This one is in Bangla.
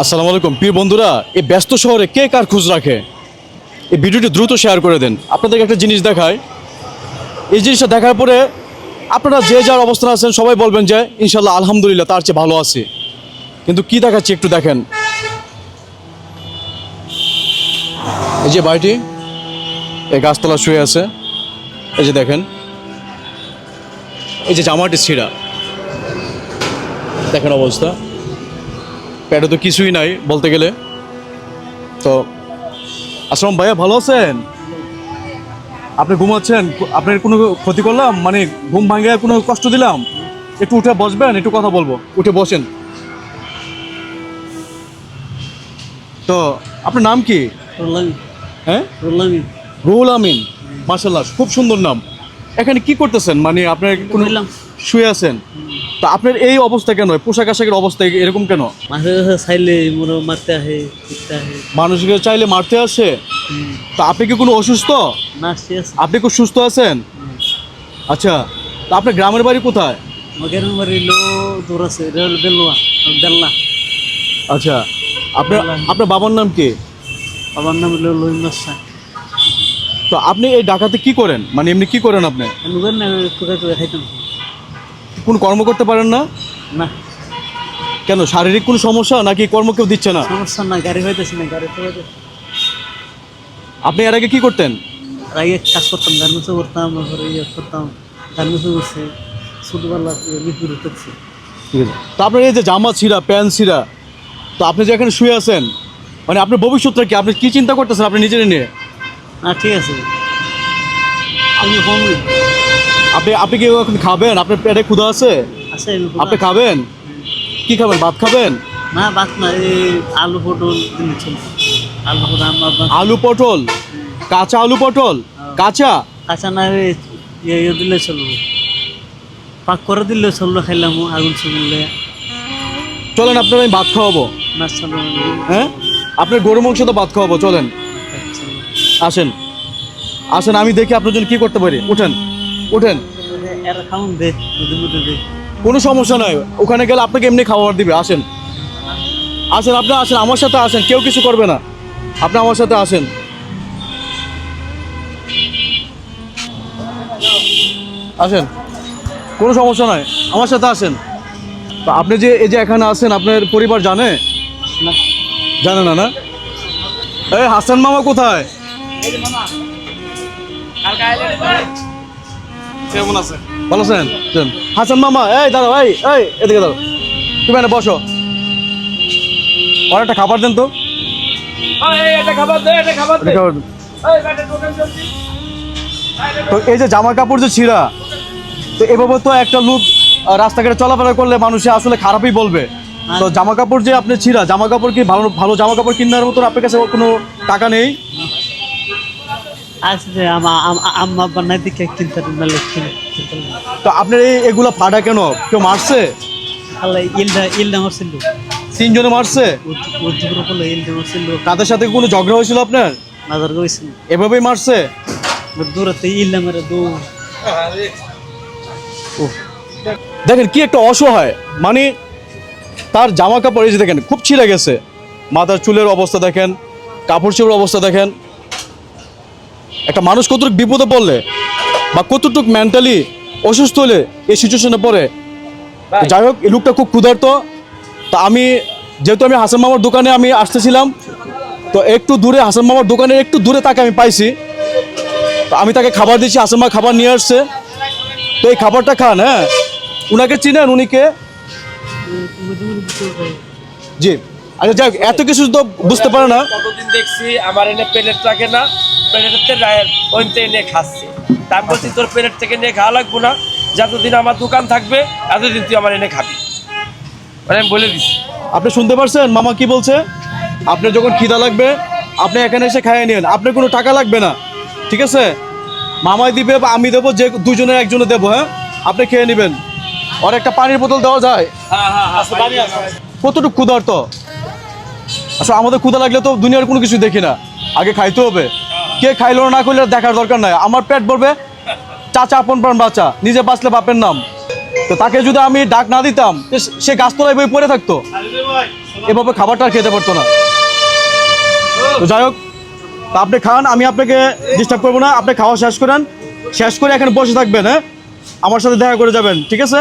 আসসালামু আলাইকুম প্রিয় বন্ধুরা, এই ব্যস্ত শহরে কে কার খোঁজ রাখে? এই ভিডিওটি দ্রুত শেয়ার করে দেন। আপনাদেরকে একটা জিনিস দেখায়, এই জিনিসটা দেখার পরে আপনারা যে যার অবস্থানে আছেন সবাই বলবেন যে ইনশাল্লাহ আলহামদুলিল্লাহ তার চেয়ে ভালো আছি। কিন্তু কি দেখাচ্ছি একটু দেখেন। এই যে বাড়িটি এই গাছতলা শুয়ে আছে, এই যে দেখেন, এই যে জামাটি ছিঁড়া, দেখেন অবস্থা, প্যাডে তো কিছুই নাই বলতে গেলে। তো আসলাম ভাইয়া, ভালো আছেন? আপনি ঘুমাচ্ছেন? আপনার কোনো ক্ষতি করলাম? মানে ঘুম ভাঙে কোনো কষ্ট দিলাম? একটু উঠে বসবেন, একটু কথা বলবো, উঠে বসেন। তো আপনার নাম কি? হ্যাঁ, রুহুল আমিন। মাশাআল্লাহ, খুব সুন্দর নাম। এখানে কি করতেছেন? মানে আপনার কোনো শুয়ে আছেন? তো আপনার এই অবস্থা কেন, পোশাক আশাকের অবস্থা এরকম কেন? মানুষকে চাইলে মারতে আসে? তো আপনি কি কোনো অসুস্থ? আপনি খুব সুস্থ আছেন? আচ্ছা, তো আপনার গ্রামের বাড়ি কোথায়? আচ্ছা, আপনার আপনার বাবার নাম কি? বাবার নাম হলো লহিমাস শাহ। তো আপনি এই ঢাকাতে কি করেন? মানে এমনি কি করেন আপনি? কোন কর্ম করতে পারেন না? না। কেন, শারীরিক কোনো সমস্যা নাকি কর্ম কেউ দিচ্ছে না? সমস্যা না, গাড়ি হইতেছে না, গাড়ি তো আপনি এর আগে কি করতেন? আগে কাজ করতাম, গার্মেন্টসও করতাম, করতাম, গার্মেন্টসও করছে, ছোটবেলা বিপুরি করছে। ঠিক আছে। তো আপনার এই যে জামা ছিঁড়া, প্যান্ট ছিঁড়া, তো আপনি যে এখানে শুয়ে আছেন, মানে আপনার ভবিষ্যৎটা কি? আপনি কি চিন্তা করতেছেন আপনি নিজের নিয়ে? ঠিক আছে, আমি আপনি আপনি কি এখন খাবেন? আপনার পেটে ক্ষুধা আছে? আপনি খাবেন? কি খাবেন? ভাত খাবেন? না, ভাত না, এই আলু পটল দিলে চলবে। আলু পটল, আলু পটল, কাঁচা আলু পটল, কাঁচা কাঁচা না, দিলে চলবো, পাক করে দিলে চললো, খাইলাম আগুন চললে। চলেন, আপনার আমি ভাত খাওয়াবো। না চলো, হ্যাঁ, আপনার গরু মাংস তো ভাত খাওয়াবো, চলেন আসেন আসেন, আমি দেখি আপনার জন্য কি করতে পারি। উঠেন উঠেন, খাউন দে, দে। কোনো সমস্যা নয়, ওখানে গেলে আপনাকে এমনি খাবার দিবে। আসেন আসেন, আপনি আসেন, আমার সাথে আসেন, কেউ কিছু করবে না, আপনি আমার সাথে আসেন। আসেন, কোনো সমস্যা নয়, আমার সাথে আসেন। তো আপনি যে এই যে এখানে আছেন, আপনার পরিবার জানে? না, জানে না? না, এই হাসান মামা কোথায়? কেমন আছে? ভালো আছেন? হাসান মামা, এই দাঁড়াও, এই এই এদিকে দাঁড়াও, তুমি এনে বসো, অনেকটা খাবার দেন তো। তো এই যে জামা কাপড় যে ছিঁড়া, তো এভাবে তো একটা লোক রাস্তাঘাটে চলাফেরা করলে মানুষে আসলে খারাপই বলবে। তো জামা কাপড় যে আপনি ছিঁড়া, জামা কাপড় কি ভালো ভালো জামা কাপড় কেনার মতো আপনার কাছে কোনো টাকা নেই? আসলে আম্মা বানাই দিকে কিনতে তো আপনার এগুলা ফাটা কেন? কেউ মারছে? আল্লাহ ইলদা মারছিল, 3 জনে মারছে? ইলদা মারছিল। তাদের সাথে কোনো ঝগড়া হয়েছিল আপনার? বাজার গেছিল, এভাবেই মারছে? দূরতে ইলদা মারে দেখেন কি একটা অসহায়, মানে তার জামা কাপড় এই যে দেখেন খুব ছিঁড়ে গেছে, মাথার চুলের অবস্থা দেখেন, কাপড় চোপড়ের অবস্থা দেখেন। একটা মানুষ কতটুকু বিপদে পড়লে বা কতটুকু মেন্টালি অসুস্থ হলে এই সিচুয়েশনে পড়ে। যাই হোক, এই লোকটা খুব ক্ষুধার্ত। তো যেহেতু আমি হাসান মামার দোকানে আমি আসতেছিলাম, তো একটু দূরে হাসান মামার দোকানের একটু দূরে তাকে আমি পাইছি। তো আমি তাকে খাবার দিয়েছি, হাসান মা খাবার নিয়ে আসছে। তো এই খাবারটা খান। হ্যাঁ, উনাকে চিনেন? উনি কে? জি। আচ্ছা, যাই হোক, এত কিছু তো বুঝতে পারে না। কতদিন দেখছি আমার এনে প্লেট থাকে না, প্লেটের ওইতে এনে খাচ্ছে। তাই বলছি তোর প্লেট থেকে নিয়ে খাওয়া লাগবো না, যতদিন আমার দোকান থাকবে এতদিন তুই আমার এনে খাবি, মানে আমি বলে দিচ্ছি। আপনি শুনতে পারছেন মামা কি বলছে? আপনার যখন খিদা লাগবে আপনি এখানে এসে খাইয়ে নিন, আপনার কোনো টাকা লাগবে না, ঠিক আছে? মামাই দিবে বা আমি দেবো, যে দুজনের একজনে দেবো। হ্যাঁ, আপনি খেয়ে নেবেন। আর একটা পানির বোতল দেওয়া যায়? কতটুকু ক্ষুধার্ত আসলে। আমাদের ক্ষুধা লাগলে তো দুনিয়ার কোনো কিছু দেখি না, আগে খাইতে হবে। কে খাইলো না করলে দেখার দরকার নাই, আমার পেট ভরবে, চাচা আপন প্রাণ বাচ্চা, নিজে বাঁচলে বাপের নাম। তো তাকে যদি আমি ডাক না দিতাম, সে গাছতলায় বই পড়ে থাকতো। এভাবে খাবারটা আর খেতে পারতো না। তো যাই হোক, তা আপনি খান, আমি আপনাকে ডিস্টার্ব করবো না, আপনি খাওয়া শেষ করেন, শেষ করে এখানে বসে থাকবেন, হ্যাঁ আমার সাথে দেখা করে যাবেন, ঠিক আছে?